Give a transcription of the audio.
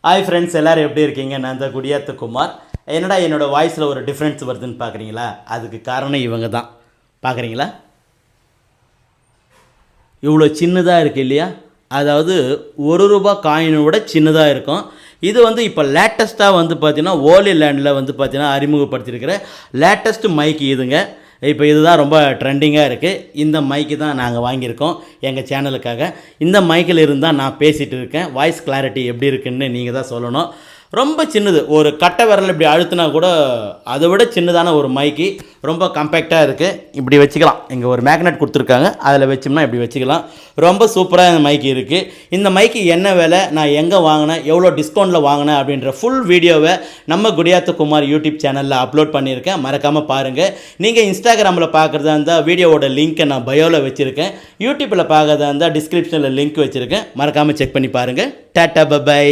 Hi friends, எல்லோரும் எப்படி இருக்கீங்க? நான் தான் குடியாத்த குமார். என்னோடய வாய்ஸில் ஒரு டிஃப்ரென்ஸ் வருதுன்னு பார்க்குறீங்களா? அதுக்கு காரணம் இவங்க தான். பார்க்குறீங்களா? இவ்வளோ சின்னதாக இருக்குது இல்லையா? அதாவது ₹1 காயினை விட சின்னதாக இருக்கும். இது இப்போ லேட்டஸ்ட்டாக பார்த்தீங்கன்னா ஓலி லேண்டில் பார்த்தீங்கன்னா அறிமுகப்படுத்தியிருக்கிற லேட்டஸ்ட் மைக்கு இதுங்க. இப்போ இதுதான் ரொம்ப ட்ரெண்டிங்காக இருக்குது. இந்த மைக்கு தான் நாங்கள் வாங்கியிருக்கோம் எங்கள் சேனலுக்காக. இந்த மைக்கில் இருந்தால் நான் பேசிகிட்டு இருக்கேன். வாய்ஸ் கிளாரிட்டி எப்படி இருக்குன்னு நீங்கள் தான் சொல்லணும். ரொம்ப சின்னது, ஒரு கட்டை விரல் இப்படி அழுத்தினா கூட அதை விட சின்னதான ஒரு மைக்கு. ரொம்ப கம்பேக்டாக இருக்குது. இப்படி வச்சுக்கலாம். இங்கே ஒரு மேக்னெட் கொடுத்துருக்காங்க, அதில் வச்சோம்னா இப்படி வச்சுக்கலாம். ரொம்ப சூப்பராக இந்த மைக்கு இருக்குது. இந்த மைக்கு என்ன விலை, நான் எங்கே வாங்கினேன், எவ்வளோ டிஸ்கவுண்ட்டில் வாங்கினேன் அப்படின்ற ஃபுல் வீடியோவை நம்ம குடியாத்த குமார் யூடியூப் சேனலில் அப்லோட் பண்ணியிருக்கேன். மறக்காமல் பாருங்கள். நீங்கள் இன்ஸ்டாகிராமில் பார்க்குறதா இருந்தால் வீடியோவோட லிங்க்கை நான் பயோவில் வச்சுருக்கேன். யூடியூப்பில் பார்க்குறதா இருந்தால் டிஸ்கிரிப்ஷனில் லிங்க் வச்சுருக்கேன். மறக்காமல் செக் பண்ணி பாருங்கள். Tata by.